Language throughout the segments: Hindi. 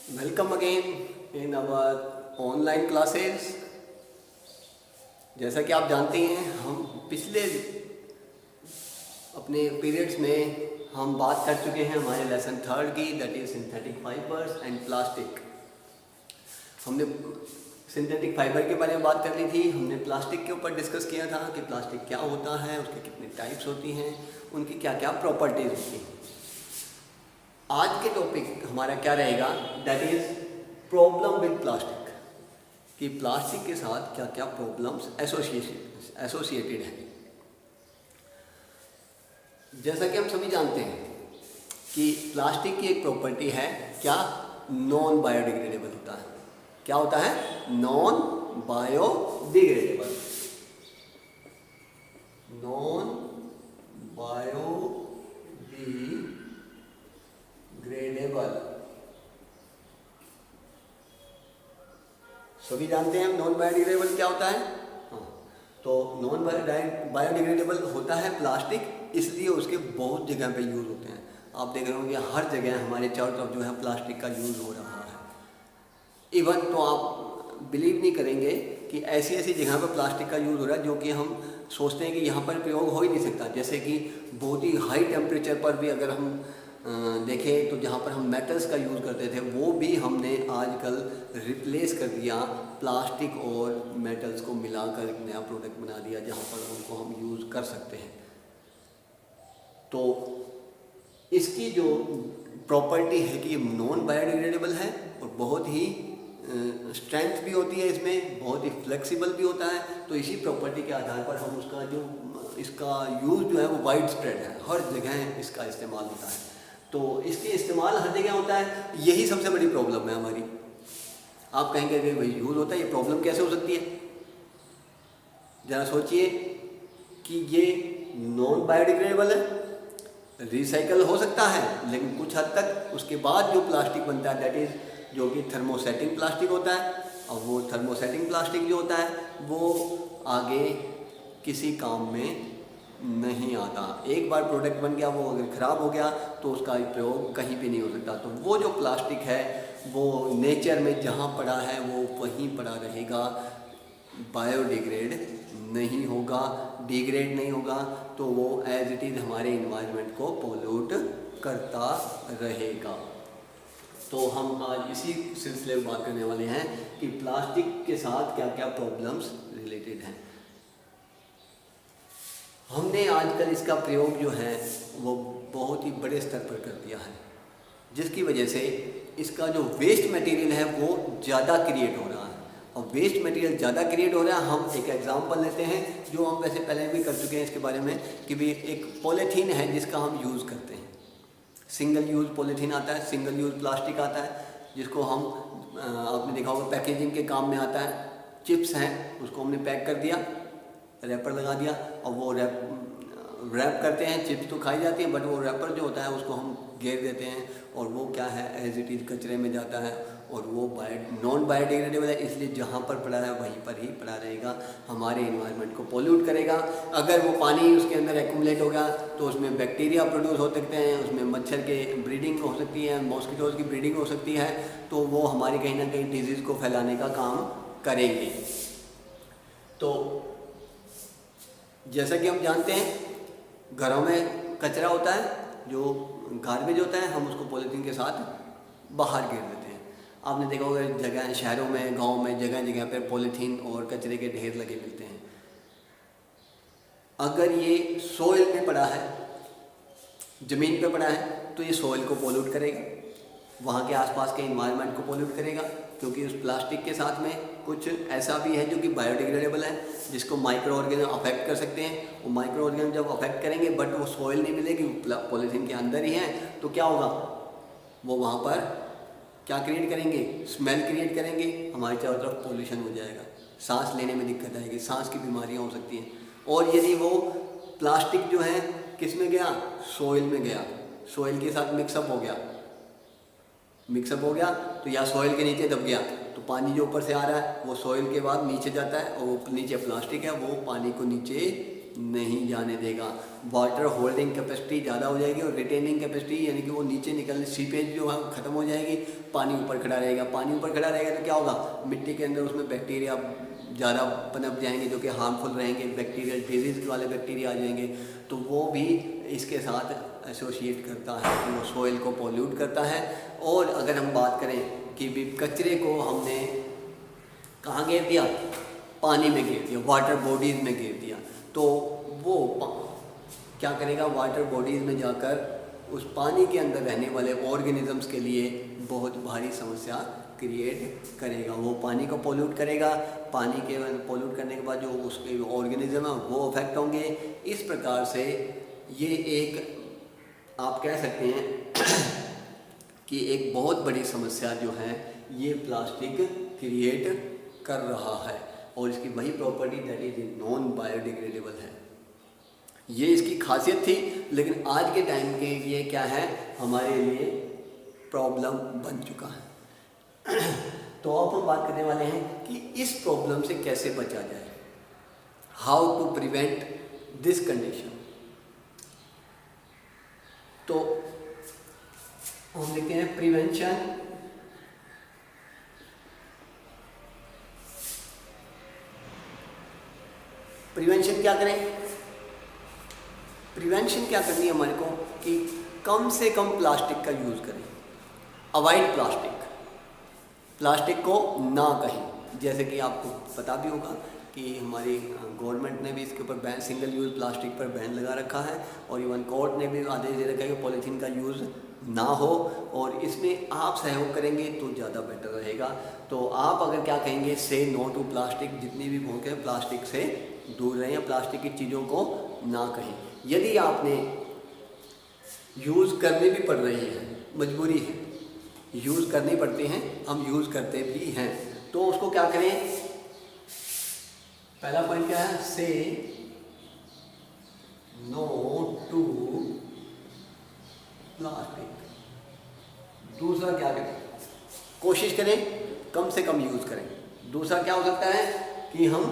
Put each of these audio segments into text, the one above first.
Welcome again in our online classes। जैसा कि आप जानते हैं हम पिछले अपने पीरियड्स में हम बात कर चुके हैं हमारे लेसन 3 की, that is synthetic fibres and plastic. हमने सिंथेटिक फाइबर के बारे में बात कर ली थी, हमने प्लास्टिक के ऊपर डिस्कस किया था कि प्लास्टिक क्या होता है, उसके कितने टाइप्स होती हैं, उनकी क्या क्या प्रॉपर्टीज होती हैं। आज के टॉपिक हमारा क्या रहेगा, that is problem with plastic, कि प्लास्टिक के साथ क्या क्या प्रॉब्लम्स एसोसिएटेड हैं। जैसा कि हम सभी जानते हैं कि प्लास्टिक की एक प्रॉपर्टी है क्या, नॉन बायोडिग्रेडेबल होता है। क्या होता है? Non biodegradable. नॉन बायोडिग्रेडेबल सभी जानते हैं नॉन बायोडिग्रेडेबल क्या होता है। हाँ, तो नॉन बायोडिग्रेडेबल होता है प्लास्टिक, इसलिए उसके बहुत जगह पे यूज़ होते हैं। आप देख रहे होंगे हर जगह हमारे चारों तरफ जो है प्लास्टिक का यूज़ हो रहा है। इवन तो आप बिलीव नहीं करेंगे कि ऐसी ऐसी जगह पर प्लास्टिक का यूज़ हो रहा है जो कि हम सोचते हैं कि यहाँ पर प्रयोग हो ही नहीं सकता। जैसे कि बहुत ही हाई टेम्परेचर पर भी अगर हम देखें तो जहाँ पर हम मेटल्स का यूज़ करते थे वो भी हमने आजकल रिप्लेस कर दिया, प्लास्टिक और मेटल्स को मिलाकर एक नया प्रोडक्ट बना दिया जहाँ पर उनको हम यूज़ कर सकते हैं। तो इसकी जो प्रॉपर्टी है कि नॉन बायोडिग्रेडेबल है और बहुत ही स्ट्रेंथ भी होती है, इसमें बहुत ही फ्लेक्सिबल भी होता है। तो इसी प्रॉपर्टी के आधार पर हम इसका यूज़ जो है वो वाइड स्प्रेड है, हर जगह इसका इस्तेमाल होता है। तो इसके इस्तेमाल हर जगह होता है, यही सबसे बड़ी प्रॉब्लम है हमारी। आप कहेंगे कि भाई यूज़ होता है, ये प्रॉब्लम कैसे हो सकती है? ज़रा सोचिए कि ये नॉन बायोडिग्रेडेबल है, रिसाइकल हो सकता है लेकिन कुछ हद तक, उसके बाद जो प्लास्टिक बनता है दैट इज़ जो कि थर्मोसेटिंग प्लास्टिक होता है। और वो थर्मोसेटिंग प्लास्टिक जो होता है वो आगे किसी काम में नहीं आता। एक बार प्रोडक्ट बन गया, वो अगर ख़राब हो गया तो उसका प्रयोग कहीं भी नहीं हो सकता। तो वो जो प्लास्टिक है वो नेचर में जहाँ पड़ा है वो वहीं पड़ा रहेगा, बायोडिग्रेड नहीं होगा, डिग्रेड नहीं होगा। तो वो एज इट इज़ हमारे इन्वायरमेंट को पोल्यूट करता रहेगा। तो हम आज इसी सिलसिले में बात करने वाले हैं कि प्लास्टिक के साथ क्या क्या प्रॉब्लम्स रिलेटेड हैं। हमने आजकल इसका प्रयोग जो है वो बहुत ही बड़े स्तर पर कर दिया है, जिसकी वजह से इसका जो वेस्ट मटेरियल है वो ज़्यादा क्रिएट हो रहा है। और वेस्ट मटेरियल ज़्यादा क्रिएट हो रहा है, हम एक एग्जांपल लेते हैं जो हम वैसे पहले भी कर चुके हैं इसके बारे में, कि भी एक पॉलीथीन है जिसका हम यूज़ करते हैं। सिंगल यूज़ पॉलीथीन आता है, सिंगल यूज़ प्लास्टिक आता है, जिसको हम आपने देखा होगा पैकेजिंग के काम में आता है। चिप्स हैं, उसको हमने पैक कर दिया, रैपर लगा दिया और वो रैप करते हैं। चिप्स तो खाई जाती हैं बट वो रैपर जो होता है उसको हम घेर देते हैं और वो क्या है, एज इट इज़ कचरे में जाता है और वो नॉन बायोडिग्रेडेबल है, इसलिए जहाँ पर पड़ा है वहीं पर ही पड़ा रहेगा, हमारे इन्वायरमेंट को पोल्यूट करेगा। अगर वो पानी उसके अंदर एक्यूमुलेट हो गया तो उसमें बैक्टीरिया प्रोड्यूस हो सकते हैं, उसमें मच्छर के ब्रीडिंग हो सकती है, मॉस्किटोज़ की ब्रीडिंग हो सकती है, तो वो हमारी कहीं ना कहीं डिजीज़ को फैलाने का काम करेंगे। तो जैसा कि हम जानते हैं घरों में कचरा होता है, जो गार्बेज होता है, हम उसको पॉलीथीन के साथ बाहर गिर देते हैं। आपने देखा होगा जगह शहरों में, गांव में जगह जगह पर पॉलीथीन और कचरे के ढेर लगे मिलते हैं। अगर ये सोइल में पड़ा है, ज़मीन पे पड़ा है, तो ये सोइल को पोल्यूट करेगा, वहाँ के आसपास के इन्वायरमेंट को पोल्यूट करेगा, क्योंकि उस प्लास्टिक के साथ में कुछ ऐसा भी है जो कि बायोडिग्रेडेबल है, जिसको माइक्रो ऑर्गेनिज्म अफेक्ट कर सकते हैं। वो माइक्रो ऑर्गेनिज्म जब अफेक्ट करेंगे बट वो सोइल नहीं मिलेगी, पॉलीथीन के अंदर ही है, तो क्या होगा, वो वहाँ पर क्या क्रिएट करेंगे, स्मेल क्रिएट करेंगे, हमारे चारों तरफ पोल्यूशन हो जाएगा, सांस लेने में दिक्कत आएगी, सांस की बीमारियाँ हो सकती हैं। और यदि वो प्लास्टिक जो है किस में गया, सोइल में गया, सोइल के साथ मिक्सअप हो गया तो या सॉइल के नीचे दब गया, तो पानी जो ऊपर से आ रहा है वो सॉइल के बाद नीचे जाता है और वो नीचे प्लास्टिक है, वो पानी को नीचे नहीं जाने देगा। वाटर होल्डिंग कैपेसिटी ज़्यादा हो जाएगी और रिटेनिंग कैपेसिटी यानी कि वो नीचे निकलने, सीपेज जो है ख़त्म हो जाएगी, पानी ऊपर खड़ा रहेगा। पानी ऊपर खड़ा रहेगा तो क्या होगा, मिट्टी के अंदर उसमें बैक्टीरिया ज़्यादा पनप जाएंगे जो कि हार्मफुल रहेंगे, बैक्टीरियल डिजीज़ वाले बैक्टीरिया आ जाएंगे, तो वो भी इसके साथ एसोसिएट करता है कि वो सोइल को पोल्यूट करता है। और अगर हम बात करें कि भी कचरे को हमने कहाँ गिर दिया, पानी में गिर दिया, वाटर बॉडीज़ में गिर दिया, तो वो क्या करेगा, वाटर बॉडीज़ में जाकर उस पानी के अंदर रहने वाले ऑर्गेनिजम्स के लिए बहुत भारी समस्या क्रिएट करेगा। वो पानी को पोल्यूट करेगा, पानी के पोल्यूट करने के बाद जो उसके ऑर्गेनिज्म है वो अफेक्ट होंगे। इस प्रकार से ये एक आप कह सकते हैं कि एक बहुत बड़ी समस्या जो है ये प्लास्टिक क्रिएट कर रहा है, और इसकी वही property that is non biodegradable है। ये इसकी खासियत थी, लेकिन आज के टाइम के ये क्या है, हमारे लिए प्रॉब्लम बन चुका है। तो अब हम बात करने वाले हैं कि इस प्रॉब्लम से कैसे बचा जाए, how to prevent this condition. तो हम लिखते हैं प्रिवेंशन क्या करें, प्रिवेंशन क्या करनी है हमारे को कि कम से कम प्लास्टिक का यूज़ करें, अवॉइड प्लास्टिक को ना कहें। जैसे कि आपको पता भी होगा कि हमारी गवर्नमेंट ने भी इसके ऊपर बैन, सिंगल यूज़ प्लास्टिक पर बैन लगा रखा है, और इवन कोर्ट ने भी आदेश दे रखा है कि पॉलीथीन का यूज़ ना हो, और इसमें आप सहयोग करेंगे तो ज़्यादा बेटर रहेगा। तो आप अगर क्या कहेंगे, से नो टू प्लास्टिक, जितनी भी भूख है प्लास्टिक से दूर रहें, या प्लास्टिक की चीज़ों को ना कहें। यदि आपने यूज़ करनी भी पड़ रही है, मजबूरी है, यूज़ करनी पड़ती हैं, हम यूज़ करते भी हैं, तो उसको क्या करें, पहला पॉइंट क्या है, से नो टू प्लास्टिक। दूसरा क्या करें, कोशिश करें कम से कम यूज़ करें। दूसरा क्या हो सकता है कि हम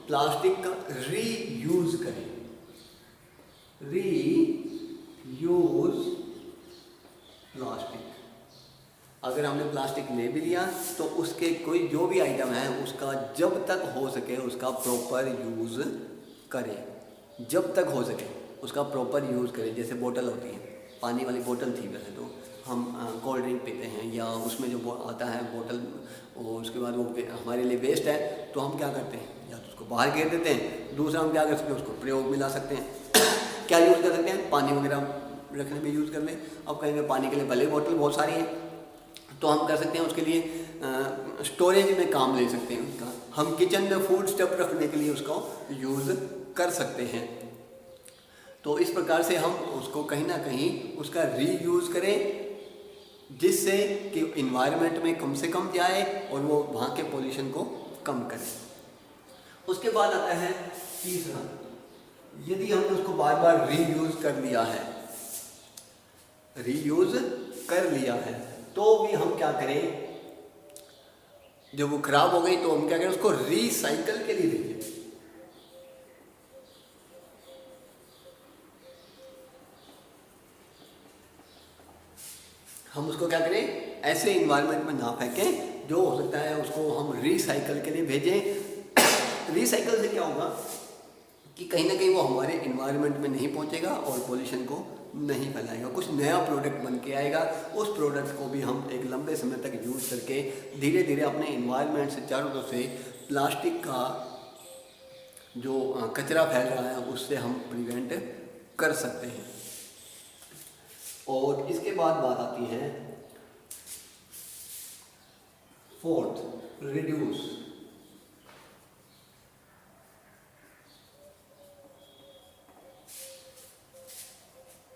प्लास्टिक का रीयूज़ करें, रीयूज़ प्लास्टिक। अगर हमने प्लास्टिक ले भी लिया तो उसके कोई जो भी आइटम है उसका जब तक हो सके उसका प्रॉपर यूज़ करें, जब तक हो सके उसका प्रॉपर यूज़ करें। जैसे बोतल होती है, पानी वाली बोतल थी, वैसे तो हम कोल्ड ड्रिंक पीते हैं, या उसमें जो आता है बोतल, और उसके बाद वो हमारे लिए वेस्ट है, तो हम क्या करते हैं, या तो उसको बाहर गिर देते हैं, दूसरा हम क्या कर सकते हैं, उसको प्रयोग में ला सकते हैं। क्या यूज़ कर सकते हैं, पानी वगैरह रखने में यूज़ कर लें। अब कहेंगे पानी के लिए भले बोतल बहुत सारी है, तो हम कर सकते हैं उसके लिए स्टोरेज में काम ले सकते हैं उसका। हम किचन में फूड स्टफ रखने के लिए उसको यूज़ कर सकते हैं। तो इस प्रकार से हम उसको कहीं ना कहीं उसका रीयूज़ करें, जिससे कि इन्वायरमेंट में कम से कम जाए और वो वहाँ के पोल्यूशन को कम करे। उसके बाद आता है तीसरा, यदि हमने उसको बार बार रीयूज़ कर लिया है, रीयूज़ कर लिया है, तो भी हम क्या करें, जब वो खराब हो गई तो हम क्या करें, उसको रीसाइकल के लिए भेजें। हम उसको क्या करें, ऐसे इन्वायरमेंट में ना फेंकें, जो हो सकता है उसको हम रीसाइकल के लिए भेजें। रीसाइकल से क्या होगा कि कहीं ना कहीं वो हमारे इन्वायरमेंट में नहीं पहुंचेगा और पोल्यूशन को नहीं फैलाएगा, कुछ नया प्रोडक्ट बन के आएगा। उस प्रोडक्ट को भी हम एक लंबे समय तक यूज़ करके धीरे धीरे अपने इन्वायरमेंट से चारों तरफ से प्लास्टिक का जो कचरा फैल रहा है उससे हम प्रिवेंट कर सकते हैं। और इसके बाद बात आती है फोर्थ, रिड्यूस।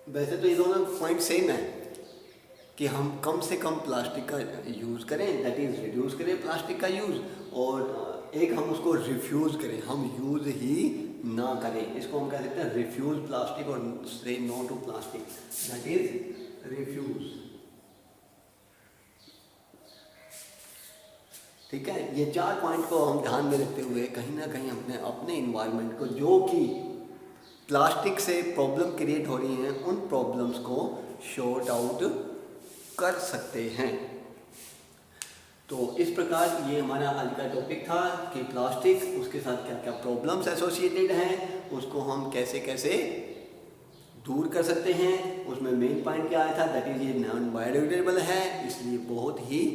वैसे तो ये दोनों पॉइंट सेम है कि हम कम से कम प्लास्टिक का यूज़ करें, दैट इज़ रिड्यूस करें प्लास्टिक का यूज़, और एक हम उसको रिफ्यूज़ करें, हम यूज़ ही ना करें। इसको हम कह सकते हैं रिफ्यूज़ प्लास्टिक, और say no to plastic, that is refuse. ठीक है, ये चार पॉइंट को हम ध्यान में रखते हुए कहीं ना कहीं हमने अपने इन्वायरमेंट को, जो कि प्लास्टिक से प्रॉब्लम क्रिएट हो रही हैं उन प्रॉब्लम्स को शॉर्ट आउट कर सकते हैं। तो इस प्रकार ये हमारा आज का टॉपिक था कि प्लास्टिक, उसके साथ क्या क्या प्रॉब्लम्स एसोसिएटेड हैं, उसको हम कैसे कैसे दूर कर सकते हैं। उसमें मेन पॉइंट क्या आया था, दैट इज़ ये नॉन बायोडिग्रेडेबल है, इसलिए बहुत ही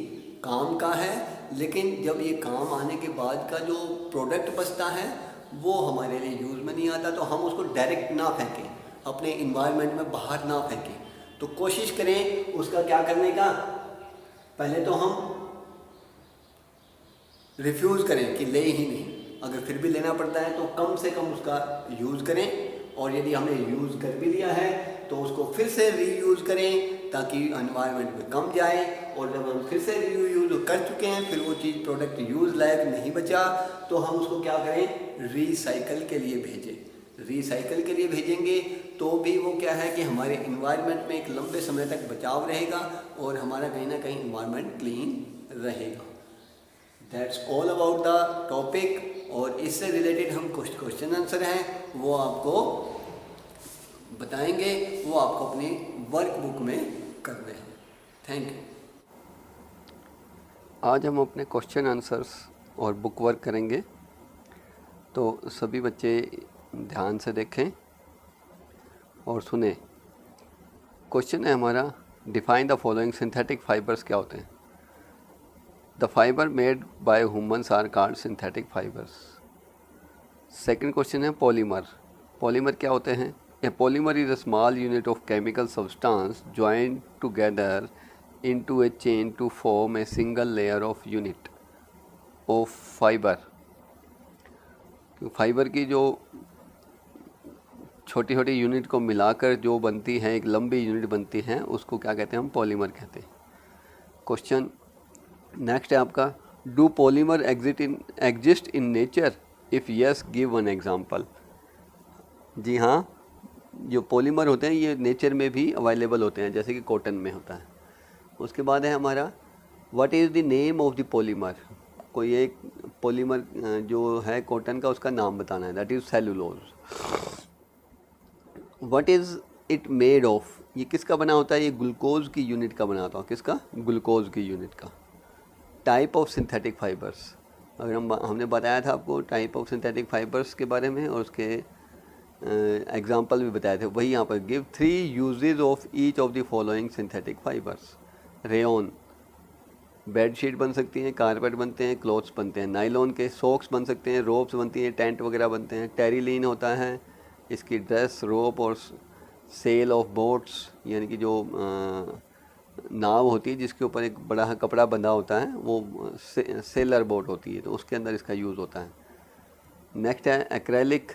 काम का है। लेकिन जब ये काम आने के बाद का जो प्रोडक्ट बचता है वो हमारे लिए यूज़ में नहीं आता, तो हम उसको डायरेक्ट ना फेंकें, अपने इन्वायरमेंट में बाहर ना फेंकें। तो कोशिश करें उसका क्या करने का, पहले तो हम रिफ्यूज़ करें कि ले ही नहीं, अगर फिर भी लेना पड़ता है तो कम से कम उसका यूज़ करें, और यदि हमने यूज़ कर भी लिया है तो उसको फिर से रीयूज़ करें ताकि एनवायरनमेंट में कम जाए। और जब हम फिर से रीयूज़ कर चुके हैं, फिर वो चीज़ प्रोडक्ट यूज़ लायक नहीं बचा, तो हम उसको क्या करें, रीसाइकल के लिए भेजें। रीसाइकल के लिए भेजेंगे तो भी वो क्या है कि हमारे इन्वायरमेंट में एक लंबे समय तक बचाव रहेगा और हमारा कहीं ना कहीं इन्वायरमेंट क्लीन रहेगा। That's all about the topic. और इससे रिलेटेड हम कुछ क्वेश्चन आंसर हैं वो आपको बताएंगे, वो आपको अपनी वर्क बुक में करने हैं। Thank you. आज हम अपने क्वेश्चन आंसर्स और बुक वर्क करेंगे, तो सभी बच्चे ध्यान से देखें और सुने। क्वेश्चन है हमारा, define the following synthetic fibres क्या होते हैं। The fibre made by humans are called synthetic fibres. Second question है पॉलीमर। पॉलीमर क्या होते हैं। A polymer is a small unit of chemical substance joined together into a chain to form a single layer of unit of fiber। Fibre की जो छोटी छोटी यूनिट को मिलाकर जो बनती है, एक लंबी यूनिट बनती है, उसको क्या कहते हैं, हम पॉलीमर कहते हैं। क्वेश्चन नेक्स्ट है आपका, do polymer exist in nature, if yes give one example. जी हाँ, जो पॉलीमर होते हैं ये नेचर में भी अवेलेबल होते हैं, जैसे कि कॉटन में होता है। उसके बाद है हमारा, what is the name of the polymer. कोई एक पॉलीमर जो है कॉटन का, उसका नाम बताना है, that is cellulose. What is it made of, ये किसका बना होता है, ये ग्लूकोज की यूनिट का बना होता है। किसका, ग्लूकोज की यूनिट का। टाइप ऑफ सिंथेटिक फाइबर्स, अगर हमने बताया था आपको टाइप ऑफ सिंथेटिक फाइबर्स के बारे में, और उसके एग्जाम्पल भी बताए थे, वही यहाँ पर। Give 3 uses of each of the following synthetic fibres. Rayon, bedsheet बन सकती हैं, कारपेट बनते हैं, क्लॉथ्स बनते हैं। नाइलॉन के सॉक्स बन सकते हैं, रोप्स बनती हैं, टेंट वगैरह बनते हैं। टेरिलीन होता है इसकी ड्रेस, रोप और सेल ऑफ बोट्स, यानी कि जो नाव होती है जिसके ऊपर एक बड़ा कपड़ा बंधा होता है, वो सेलर बोट होती है, तो उसके अंदर इसका यूज़ होता है। नेक्स्ट है एक्रेलिक।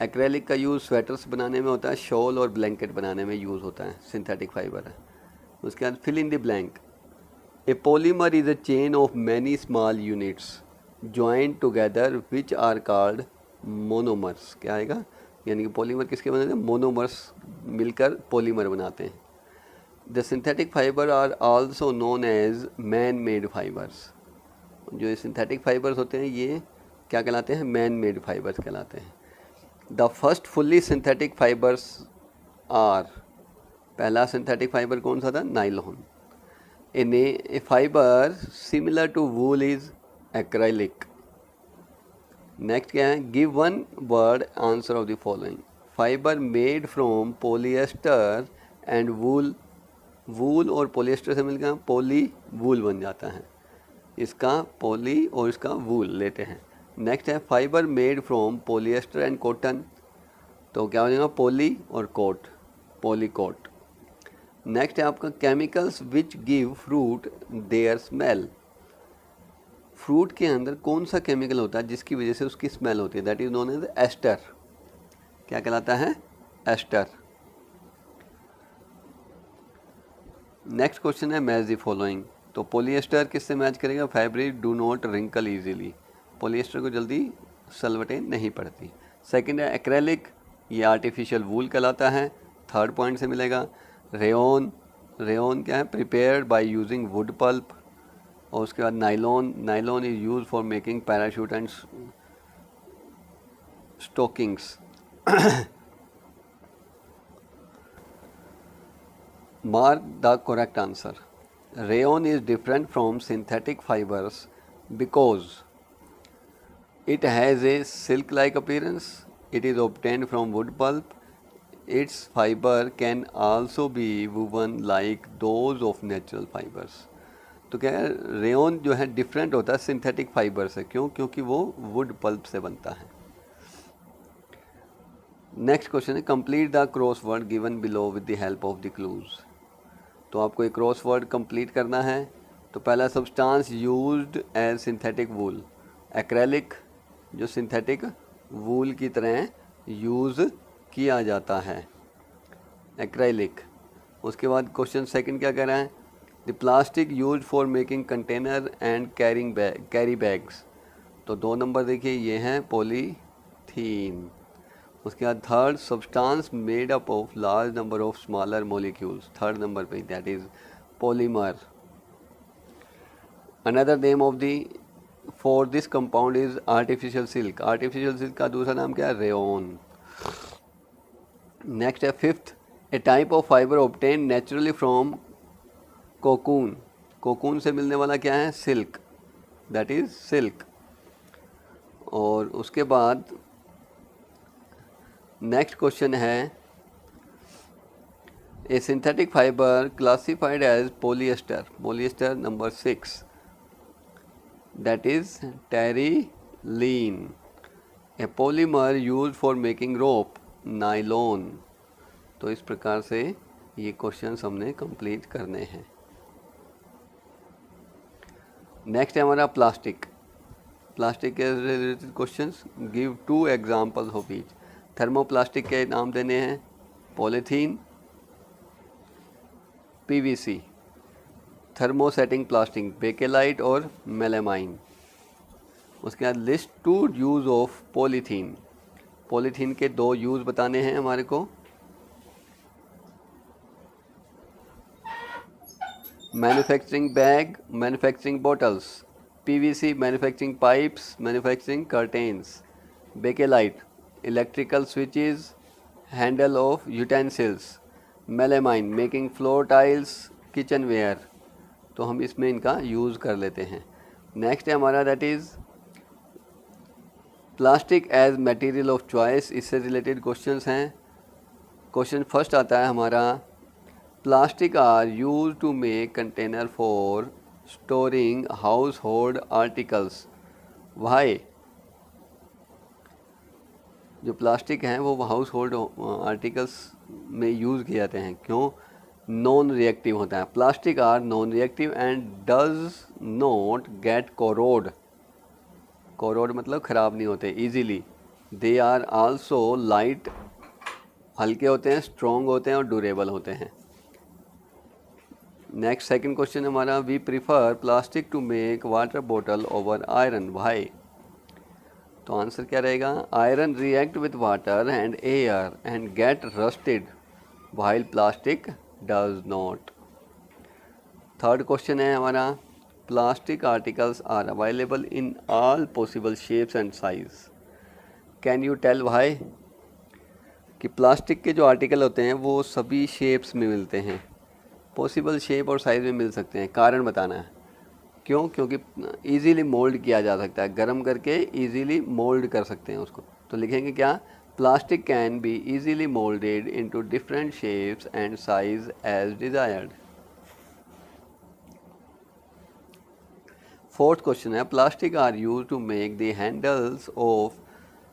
एक्रेलिक का यूज़ स्वेटर्स बनाने में होता है, शॉल और ब्लैंकेट बनाने में यूज़ होता है, सिंथेटिक फाइबर है। उसके बाद fill in the blank. A polymer is a chain of many small units joint together which are called monomers. क्या आएगा, यानी कि पॉलीमर किसके बनाते हैं, मोनोमर्स मिलकर पॉलीमर बनाते हैं। The synthetic fibre are also known as man made fibres. जो ये सिंथेटिक फाइबर्स होते हैं ये क्या कहलाते हैं, मैन मेड फाइबर्स कहलाते हैं। The first fully synthetic fibres are, पहला सिंथेटिक फाइबर कौन सा था, nylon. A fibre similar to wool is acrylic. Next क्या है, give one word answer of the following. Fibre made from polyester and wool. Wool और पॉलिएस्टर से मिलकर पॉली वूल बन जाता है, इसका पॉली और इसका वूल लेते हैं। नेक्स्ट है fibre made from polyester and cotton, तो क्या हो जाएगा, पॉली और कोट, पॉलीकोट। नेक्स्ट है आपका chemicals which give fruit their smell. Fruit के अंदर कौन सा केमिकल होता है जिसकी वजह से उसकी स्मेल होती है, that is known as ester. क्या कहलाता है, एस्टर। नेक्स्ट क्वेश्चन है मैच द फॉलोइंग। तो पॉलिएस्टर किससे मैच करेगा, fabric do not wrinkle easily. Polyester को जल्दी सलवटें नहीं पड़ती। सेकंड है एक्रेलिक, ये आर्टिफिशियल वूल कहलाता है, थर्ड पॉइंट से मिलेगा। रेयन, रेयन क्या है, prepared by using wood pulp. और उसके बाद nylon, nylon is use for making parachute and stockings. Mark the correct answer. Rayon is different from synthetic fibers because it has a silk-like appearance, it is obtained from wood pulp, its fiber can also be woven like those of natural fibers. तो क्या है, रेयन जो है डिफरेंट होता है सिंथेटिक फाइबर से. क्यों? क्योंकि वो वुड पल्प से बनता है. नेक्स्ट क्वेश्चन है, complete the crossword given below with the help of the clues. तो आपको एक क्रॉसवर्ड कंप्लीट करना है. तो पहला, सब्सटेंस यूज्ड एज सिंथेटिक वूल. एक्रेलिक जो सिंथेटिक वूल की तरह यूज़ किया जाता है, एक्रेलिक. उसके बाद क्वेश्चन सेकंड क्या कह रहा है, the plastic use for making container and carry bags. तो 2 नंबर देखिए, ये हैं पॉलीथीन. उसके बाद third, substance made up of large number of smaller molecules. 3rd number पे, that is polymer. Another name of the for this compound is artificial silk. Artificial silk का दूसरा नाम क्या है, रेयन. नेक्स्ट है 5th, a type of fibre obtain naturally from cocoon. Cocoon से मिलने वाला क्या है, सिल्क, दैट इज सिल्क. और उसके बाद नेक्स्ट क्वेश्चन है, a synthetic fibre classified as polyester. Polyester number 6, that is terylene. A polymer use for making rope, nylon. तो इस प्रकार से ये क्वेश्चंस हमने कंप्लीट करने हैं. नेक्स्ट है हमारा प्लास्टिक. प्लास्टिक के related questions, give 2 examples of each. Thermoplastic के नाम देने हैं, polythene, PVC. Thermosetting plastic, Bakelite और मेलामाइन. उसके बाद list 2 use of polythene. Polythene के 2 यूज़ बताने हैं हमारे को. Manufacturing bag, manufacturing bottles. PVC, manufacturing pipes, manufacturing curtains. Bakelite, electrical switches, handle of utensils. Melamine, making floor tiles, kitchen ware. तो हम इसमें इनका यूज़ कर लेते हैं. नेक्स्ट है हमारा, that is plastic as material of choice. इससे रिलेटेड क्वेश्चंस हैं. क्वेश्चन फर्स्ट आता है हमारा, plastic are use to make container for storing household articles. Why. जो प्लास्टिक हैं वो हाउस होल्ड आर्टिकल्स में यूज़ किए जाते हैं. क्यों? नॉन रिएक्टिव होता है. Plastic are non reactive and does not get corrode. Corrode मतलब ख़राब नहीं होते easily. They are also light, हल्के होते हैं, स्ट्रॉन्ग होते हैं और ड्यूरेबल होते हैं. नेक्स्ट सेकंड क्वेश्चन हमारा, we prefer plastic to make water bottle over iron. Why. तो आंसर क्या रहेगा, iron react with water and air and get rusted while plastic does not. Third question है हमारा, plastic articles are available in all possible shapes and size. Can you tell why. कि प्लास्टिक के जो आर्टिकल होते हैं वो सभी शेप्स में मिलते हैं, पॉसिबल शेप और साइज़ में मिल सकते हैं. कारण बताना है. क्यों? क्योंकि इजीली मोल्ड किया जा सकता है, गर्म करके इजीली मोल्ड कर सकते हैं उसको. तो लिखेंगे क्या, plastic can be easily moulded into different shapes and size as desired. Fourth question है, plastic are use to make the handles of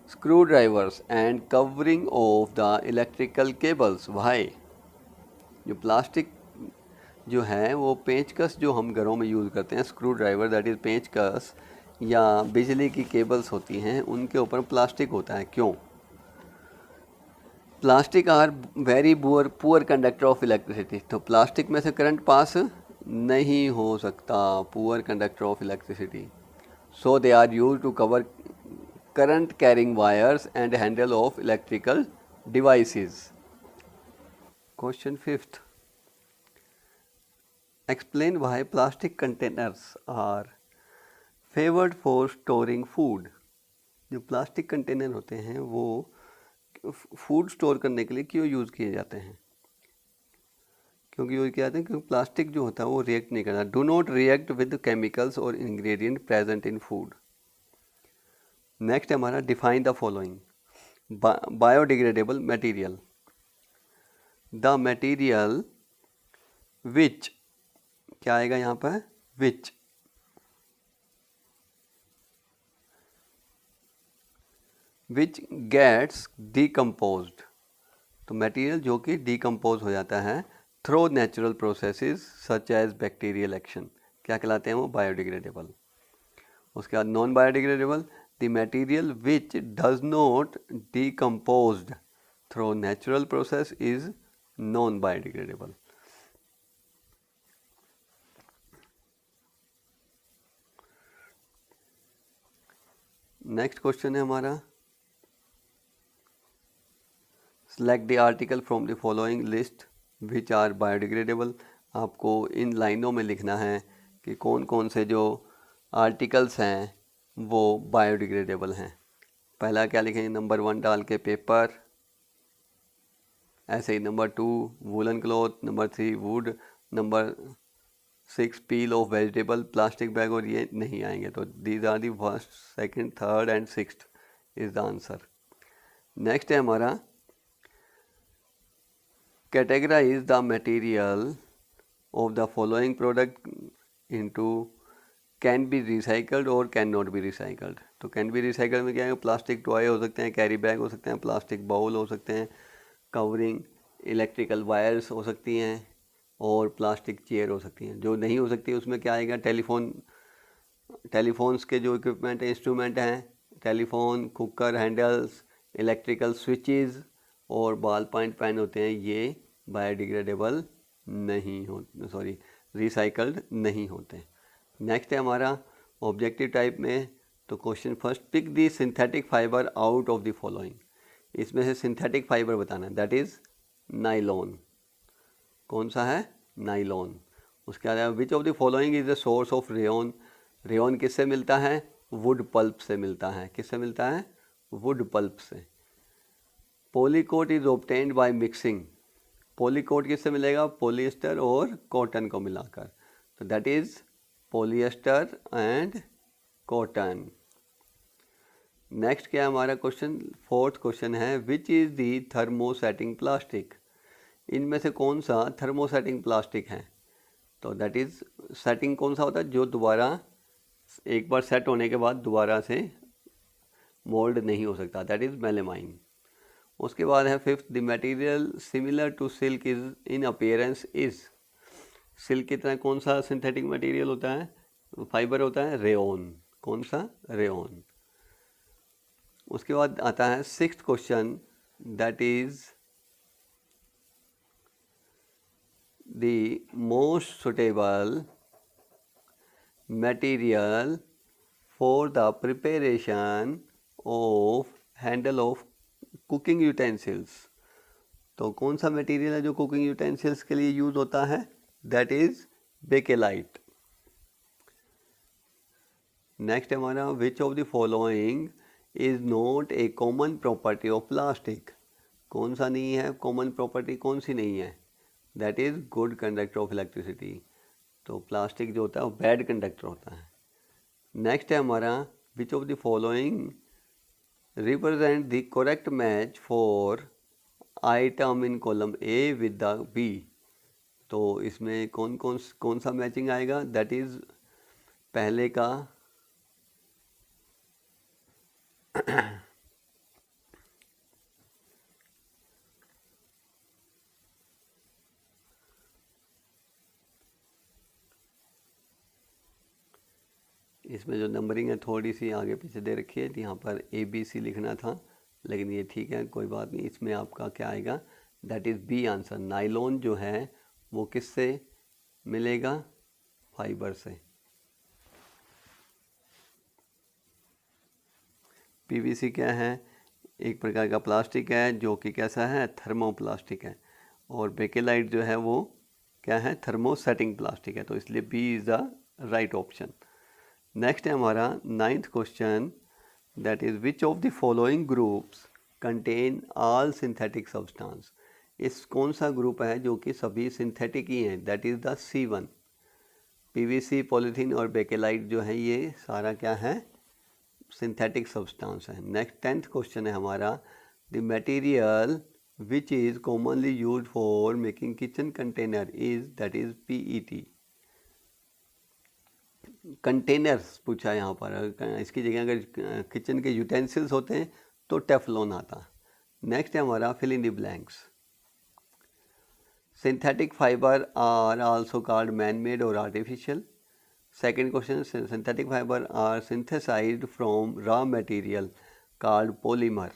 screw drivers and covering of the electrical cables. Why. जो प्लास्टिक जो है वो पेंचकस जो हम घरों में यूज़ करते हैं, स्क्रू ड्राइवर दैट इज़ पेंचकस, या बिजली की केबल्स होती हैं उनके ऊपर प्लास्टिक होता है. क्यों? Plastic are very poor conductor of electricity. तो प्लास्टिक में से करंट पास नहीं हो सकता, poor conductor of electricity. So they are use to cover current carrying wires and handle of electrical devices. Question 5th, explain why plastic containers are favoured for storing food. जो प्लास्टिक कंटेनर होते हैं वो फूड स्टोर करने के लिए क्यों यूज़ किए जाते हैं? क्योंकि यूज़ किया जाता है क्योंकि प्लास्टिक जो होता है वो रिएक्ट नहीं करता। Do not react with chemicals और ingredient present in food. Next है हमारा define the following. Biodegradable material, the material which, क्या आएगा यहाँ पर, विच गेट्स डिकम्पोज्ड, तो मटेरियल जो कि डिकम्पोज हो जाता है through natural processes such as bacterial action, क्या कहलाते हैं वो, बायोडिग्रेडेबल। उसके बाद non biodegradable, the material which does not decomposed through natural process is non biodegradable. Next question है हमारा, select the article from the following list which are biodegradable. आपको इन लाइनों में लिखना है कि कौन कौन से जो आर्टिकल्स हैं वो बायोडिग्रेडेबल हैं। पहला क्या लिखेंगे, नंबर 1 डाल के पेपर, ऐसे ही number 2 woollen cloth, number 3 wood, number 6 peel off vegetable, plastic bag, और ये नहीं आएंगे। तो these are the first, second, third and sixth is the answer. Next है हमारा, categorize the material of the following product into can be recycled और can not be recycled। तो can be recycled में क्या है, प्लास्टिक टॉय हो सकते हैं, कैरी बैग हो सकते हैं, प्लास्टिक बाउल हो सकते हैं, कवरिंग, इलेक्ट्रिकल वायर्स हो सकती हैं, और प्लास्टिक चेयर हो सकती हैं। जो नहीं हो सकती उसमें क्या आएगा, टेलीफोन्स के जो इक्विपमेंट इंस्ट्रूमेंट हैं, telephone, cooker handles, electrical switches और बॉल पॉइंट पेन होते हैं, ये बायोडिग्रेडेबल नहीं हो, सॉरी रिसाइकल्ड नहीं होते। नेक्स्ट है हमारा ऑब्जेक्टिव टाइप में, तो question first, pick the synthetic fibre out of the following. इसमें से सिंथेटिक फाइबर बताना है, दैट इज़ नाइलॉन। कौन सा है, नाइलॉन। उसके बाद विच of the following is the source of rayon. Rayon किससे मिलता है, वुड पल्प से मिलता है। किससे मिलता है, वुड पल्प से। पॉलीकोट इज ऑब्टेन्ड बाय मिक्सिंग। पॉलीकोट किससे मिलेगा, पॉलिएस्टर और कॉटन को मिलाकर, तो that is polyester and cotton. Next क्या है हमारा क्वेश्चन, फोर्थ क्वेश्चन है, which is the thermosetting plastic. इनमें से कौन सा थर्मोसेटिंग प्लास्टिक है, तो दैट इज़, सेटिंग कौन सा होता है, जो दोबारा एक बार सेट होने के बाद दोबारा से मोल्ड नहीं हो सकता, दैट इज़ मेलेमाइन। उसके बाद है fifth, the material similar to silk is in appearance is. Silk की तरह कौन सा सिंथेटिक मटेरियल होता है, फाइबर होता है, रेयन। कौन सा, रेयन। उसके बाद आता है sixth question, that is the most suitable material for the preparation of Henle of cooking utensils. तो कौन सा मटेरियल है जो कुकिंग यूटेंसिल्स के लिए यूज होता है, दैट इज बेकेलाइट। नेक्स्ट है हमारा, विच of the following is not a common property of plastic. कौन सा नहीं है कॉमन प्रॉपर्टी, कौन सी नहीं है, that is good conductor of electricity. तो प्लास्टिक जो होता है वो बैड कंडक्टर होता है। नेक्स्ट है हमारा, विच of the following represent the correct match for item in column A with the B। तो इसमें कौन सा मैचिंग आएगा, दैट इज पहले का इसमें जो नंबरिंग है थोड़ी सी आगे पीछे दे रखी है, यहाँ पर ABC लिखना था, लेकिन ये ठीक है, कोई बात नहीं। इसमें आपका क्या आएगा, that is B answer. Nylon जो है वो किससे मिलेगा, फाइबर से। PVC क्या है, एक प्रकार का प्लास्टिक है जो कि कैसा है, थर्मोप्लास्टिक है। और बेकेलाइट जो है वो क्या है, थर्मोसेटिंग प्लास्टिक है। तो इसलिए B is the right option. Next है हमारा ninth question, that is which of the following groups contain all synthetic substance. इस कौन सा ग्रुप है जो कि सभी सिंथेटिक ही हैं, that is the C1। PVC, polythene और बेकेलाइट जो है ये सारा क्या है, सिंथेटिक सब्सटेंस है। नेक्स्ट 10th क्वेश्चन है हमारा, the material which is commonly use for making kitchen container is, that is PET। Containers पूछा है यहाँ पर, इसकी जगह अगर किचन के यूटेंसिल्स होते हैं तो टेफलॉन आता। नेक्स्ट है हमारा fill in the blanks. Synthetic fibre are also called man made और artificial. Second question, synthetic fibre are synthesised from raw material called polymer.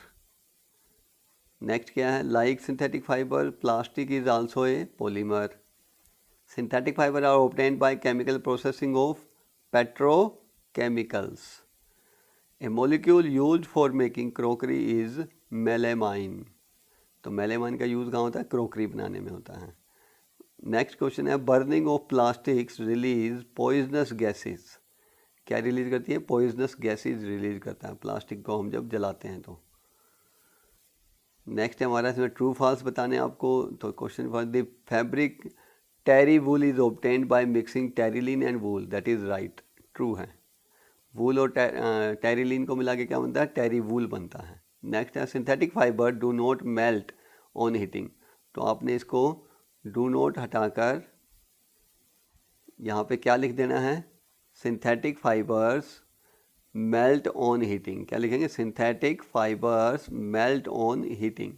Next क्या है, like synthetic fibre plastic is also a polymer. Synthetic fibre are obtained by chemical processing of petrochemicals. A molecule used for making crockery is melamine. तो मेलामाइन का यूज़ कहाँ होता है, क्रोकरी बनाने में होता है। नेक्स्ट क्वेश्चन है, burning of plastics release poisonous gases. क्या रिलीज करती है, पॉइजनस गैसेस रिलीज करता है प्लास्टिक को हम जब जलाते हैं तो। नेक्स्ट है हमारा इसमें ट्रू फॉल्स बताने आपको, तो question for the fabric terry wool is obtained by mixing terylene and wool, that is right, true है। वूल और टेरिलीन को मिला के क्या बनता है, टेरी वूल बनता है। नेक्स्ट है, synthetic fibre do not melt on heating. तो आपने इसको डू नॉट हटाकर यहाँ पे क्या लिख देना है, synthetic fibres melt on heating. क्या लिखेंगे, synthetic fibres melt on heating.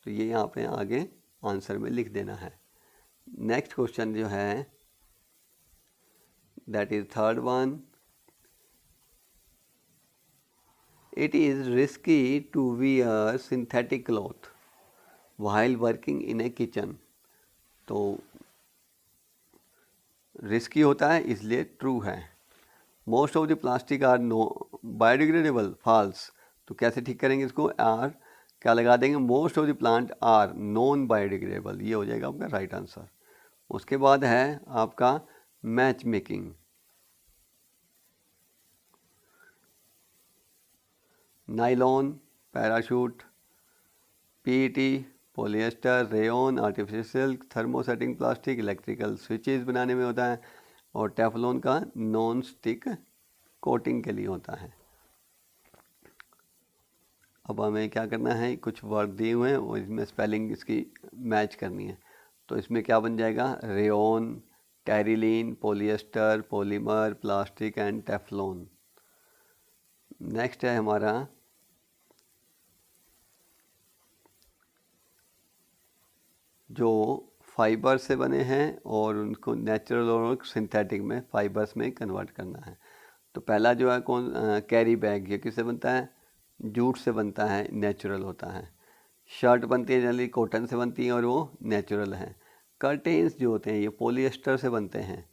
तो ये यहाँ पे आगे आंसर में लिख देना है। नेक्स्ट क्वेश्चन जो है that is third one, it is risky to wear synthetic cloth while working in a kitchen. तो रिस्की होता है इसलिए ट्रू है। Most of the plastic are no biodegradable, false. तो कैसे ठीक करेंगे इसको, आर क्या लगा देंगे, most of the plant are non biodegradable, ये हो जाएगा आपका राइट आंसर। उसके बाद है आपका match making. Nylon, parachute, PET, polyester, rayon, artificial silk, thermosetting plastic, electrical switches बनाने में होता है, और टेफलॉन का नॉन स्टिक कोटिंग के लिए होता है। अब हमें क्या करना है, कुछ वर्ड दिए हुए हैं और इसमें स्पेलिंग इसकी मैच करनी है। तो इसमें क्या बन जाएगा, rayon, terylene, polyester, polymer, plastic and Teflon. Next है हमारा जो फाइबर से बने हैं और उनको नेचुरल और सिंथेटिक में फाइबर्स में कन्वर्ट करना है। तो पहला जो है कौन, कैरी बैग, ये किससे बनता है, जूट से बनता है, नेचुरल होता है। शर्ट बनती है जनरली कॉटन से बनती है और वो नेचुरल है। कर्टेन्स जो होते हैं ये पॉलिएस्टर से बनते हैं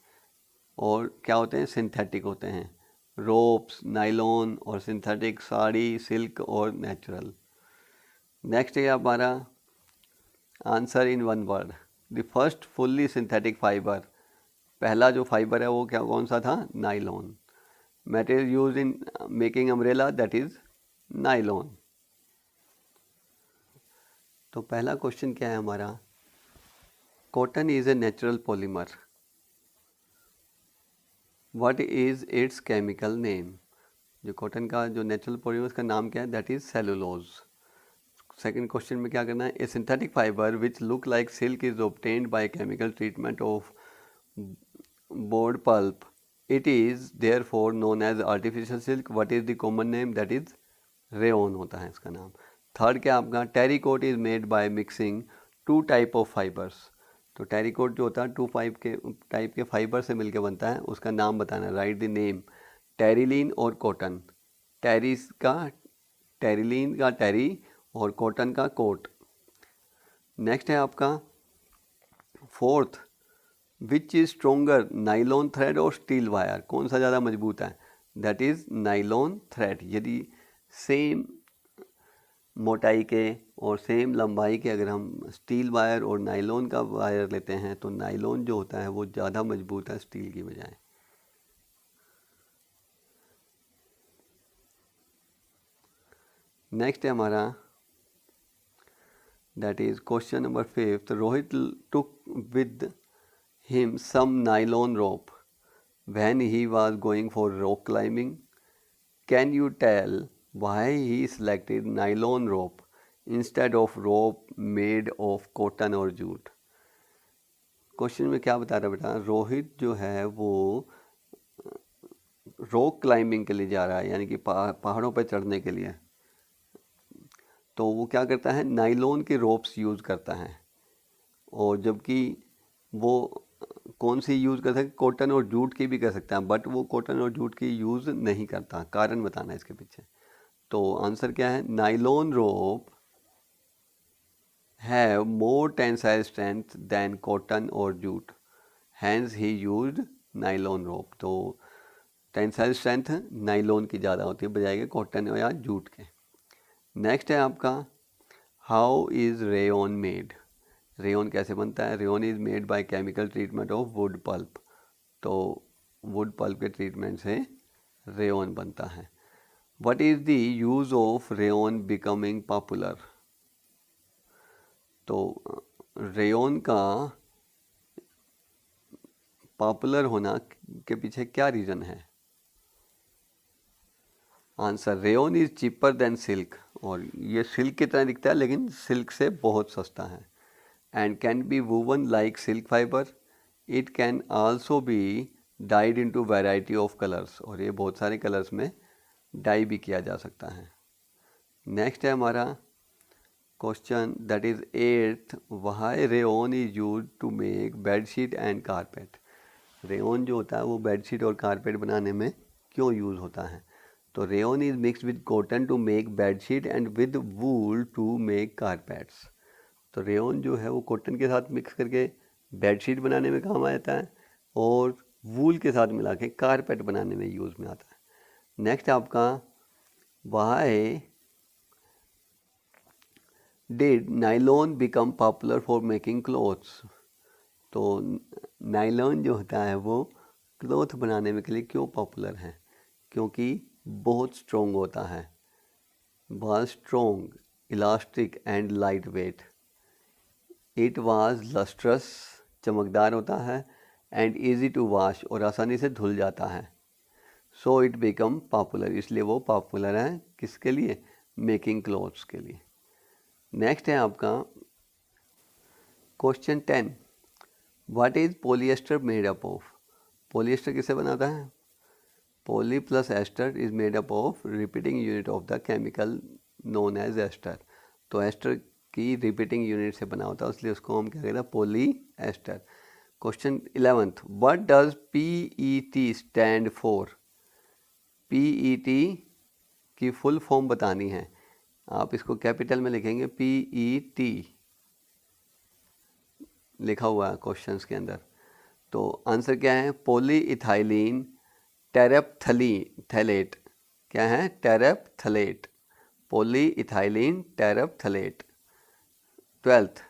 और क्या होते हैं, सिंथेटिक होते हैं। रोप्स, नाइलॉन और सिंथेटिक, साड़ी, सिल्क और नेचुरल। नेक्स्ट है हमारा answer in one word, the first fully synthetic fibre. पहला जो फाइबर है वो क्या, कौन सा था, nylon. Material use in making umbrella, that is nylon. तो पहला क्वेश्चन क्या है हमारा, cotton is a natural polymer, what is it's chemical name. जो कॉटन का जो नेचुरल पॉलीमर का नाम क्या है, that is cellulose. Second question में क्या करना है, a synthetic fibre which look like silk is obtained by chemical treatment of board pulp, it is therefore known as artificial silk, what is the common name, that is rayon होता है इसका नाम। थर्ड क्या आपका, terrycot is made by mixing two type of fibres. तो टेरिकोट जो होता है टू टाइप के फाइबर से मिलकर बनता है, उसका नाम बताना, राइट द नेम, टेरिलीन और कॉटन। टेरिलीन का टेरी और कॉटन का कोट। नेक्स्ट है आपका fourth, which is stronger, nylon thread और स्टील वायर, कौन सा ज़्यादा मजबूत है, दैट इज़ नाइलॉन थ्रेड। यदि सेम मोटाई के और सेम लंबाई के अगर हम स्टील वायर और नाइलॉन का वायर लेते हैं तो नाइलॉन जो होता है वो ज़्यादा मजबूत है स्टील की बजाय। नेक्स्ट है हमारा That is question number 5th. Rohit took with him some nylon rope when he was going for rock climbing. Can you tell why he selected nylon rope instead of rope made of cotton or jute? Question में क्या बता रहा है बेटा, रोहित जो है वो रॉक क्लाइंबिंग के लिए जा रहा है, यानी कि पहाड़ों पर चढ़ने के लिए। तो वो क्या करता है, नाइलॉन के रोप्स यूज़ करता है, और जबकि वो कौन सी यूज़ कर सकता है, कॉटन और जूट की भी कर सकता है, बट वो कॉटन और जूट की यूज़ नहीं करता। कारण बताना है इसके पीछे। तो आंसर क्या है, nylon rope have more tensile strength than cotton और jute, hence he used nylon rope. तो टेंसाइल स्ट्रेंथ नाइलॉन की ज़्यादा होती है बजाय के कॉटन या जूट के। नेक्स्ट है आपका, how is rayon made. Rayon कैसे बनता है, rayon is made bye chemical treatment of wood pulp. तो वुड पल्प के ट्रीटमेंट से रेयन बनता है। What is the use of rayon becoming popular. तो रेयन का पॉपुलर होना के पीछे क्या रीज़न है। Answer, rayon is cheaper than silk, और ये सिल्क की तरह दिखता है लेकिन सिल्क से बहुत सस्ता है। And can be woven like silk fibre, it can also be died into variety of colours, और ये बहुत सारे कलर्स में डाई भी किया जा सकता है। नेक्स्ट है हमारा question, that is 8th, why rayon is used to make bedsheet and carpet. Rayon जो होता है वो बेडशीट और कारपेट बनाने में क्यों यूज़ होता है। तो rayon is mixed with cotton to make bedsheet and with wool to make carpets. तो रेयन जो है वो कॉटन के साथ मिक्स करके बेडशीट बनाने में काम आ जाता है, और वूल के साथ मिला के कारपेट बनाने में यूज़ में आता है। नेक्स्ट आपका, why did nylon become popular for making clothes. तो नाइलॉन जो होता है वो क्लोथ बनाने में के लिए क्यों पॉपुलर है, क्योंकि बहुत स्ट्रॉन्ग होता है, was strong, elastic and lightweight. It was lustrous, चमकदार होता है, and easy to wash, और आसानी से धुल जाता है। So it become popular, इसलिए वो पॉपुलर है किसके लिए, मेकिंग क्लोथ्स के लिए। नेक्स्ट है आपका question 10, what is polyester made up of. Polyester किससे बनाता है, Poly plus ester is made up of repeating unit of the chemical known as ester. तो एस्टर की रिपीटिंग यूनिट से बना होता है, इसलिए उसको हम क्या कहते हैं, polyester. Question 11th, what does PET stand for. PET की फुल फॉर्म बतानी है, आप इसको कैपिटल में लिखेंगे, PET लिखा हुआ है क्वेश्चंस के अंदर। तो आंसर क्या है, पोली इथाइलिन टेरेप्थलेट। क्या है, terephthalate, polyethylene terephthalate. 12th,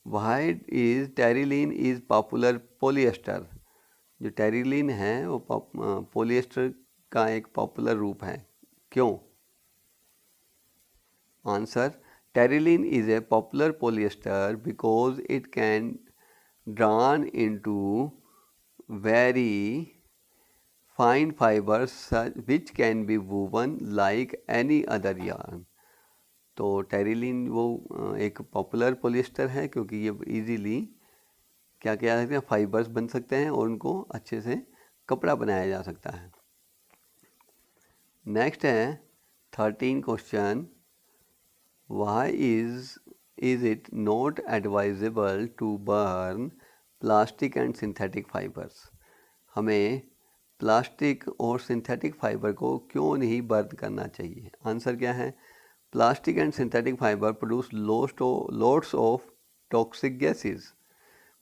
why is terylene is popular polyester. जो टेरिलीन है वो पॉलिएस्टर का एक पॉपुलर रूप है, क्यों। Answer, terylene is a popular polyester because it can drawn into very fine fibers which can be woven like any other yarn. तो टेरिलीन वो एक पॉपुलर पॉलिएस्टर है क्योंकि ये इजीली क्या किया जा सकते हैं, फाइबर्स बन सकते हैं और उनको अच्छे से कपड़ा बनाया जा सकता है। नेक्स्ट है 13 question, why is it not advisable to burn plastic and synthetic fibres. हमें प्लास्टिक और सिंथेटिक फाइबर को क्यों नहीं बर्न करना चाहिए। आंसर क्या है, plastic and synthetic fibre produce loads of toxic gases.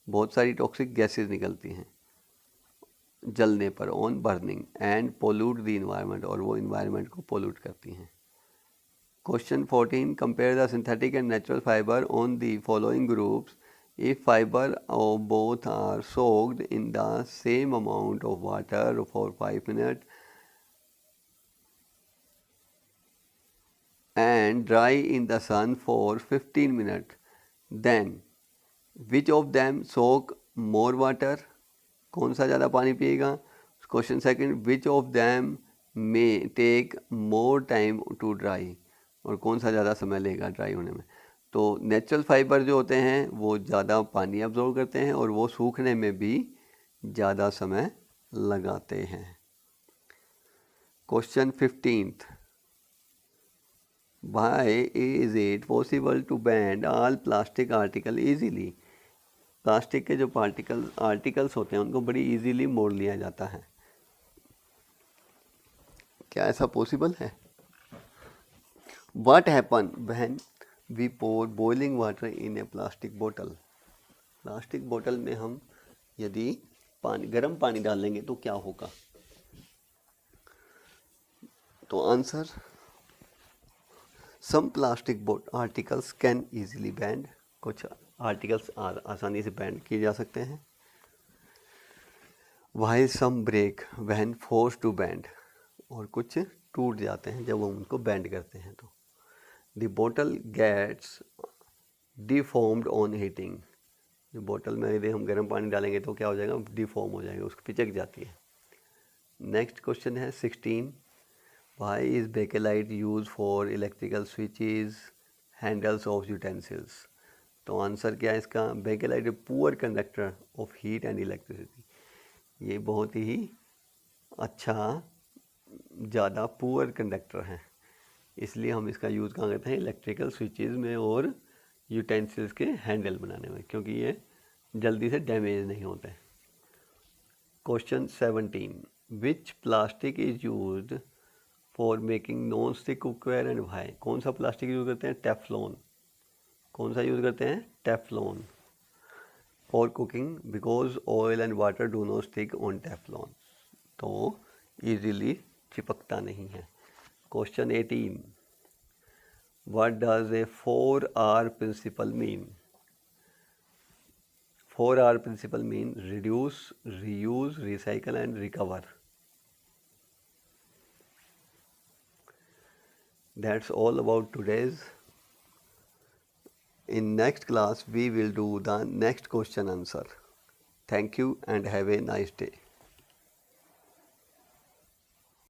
बहुत सारी टॉक्सिक गैसेस निकलती हैं जलने पर, on burning, and pollute the environment, और वो इन्वायरमेंट को पोल्यूट करती हैं। Question 14, compare the synthetic and natural fibre on the following groups if fiber or both are soaked in the same amount of water for 5 minutes and dry in the sun for 15 minutes, then which of them soak more water, कौन सा ज़्यादा पानी पिएगा। Question second, which of them may take more time to dry, और कौन सा ज़्यादा समय लेगा ड्राई होने में। तो नेचुरल फाइबर जो होते हैं वो ज़्यादा पानी अब्जॉर्व करते हैं और वो सूखने में भी ज़्यादा समय लगाते हैं। Question 15th, Why is it possible to bend all plastic article easily? Plastic के जो आर्टिकल्स होते हैं उनको बड़ी इजीली मोड़ लिया जाता है, क्या ऐसा पॉसिबल है? What happen when we pour boiling water in a plastic bottle? Plastic बोतल में हम यदि गर्म पानी डालेंगे तो क्या होगा? तो answer, some plastic articles can easily bend, कुछ आर्टिकल्स आसानी से बैंड किए जा सकते हैं। While some break when force to bend, और कुछ टूट जाते हैं जब हम उनको बैंड करते हैं। तो द बोतल गेट्स डिफॉर्म्ड ऑन हीटिंग, जो बोतल में यदि हम गर्म पानी डालेंगे तो क्या हो जाएगा, डिफॉर्म हो जाएगा, उसकी पिचक जाती है। नेक्स्ट क्वेश्चन है 16, Why is bakelite used for electrical switches, handles of utensils? तो आंसर क्या है इसका, bakelite a poor conductor of heat and electricity, ये बहुत ही अच्छा ज़्यादा पुअर कंडक्टर है, इसलिए हम इसका यूज़ कहाँ करते हैं, इलेक्ट्रिकल स्विचेस में और यूटेंसिल्स के हैंडल बनाने में, क्योंकि ये जल्दी से डैमेज नहीं होते। Question 17, which plastic is used for making non stick cookware and why, कौन सा प्लास्टिक यूज़ करते हैं, टेफ्लॉन, कौन सा यूज़ करते हैं, Teflon. For cooking because oil and water do not stick on Teflon, तो ईजिली चिपकता नहीं है। Question 18, what does a 4R principle mean? 4R principle mean reduce, reuse, recycle and recover. That's all about today's. In next class we will do the next question answer. Thank you and have a nice day.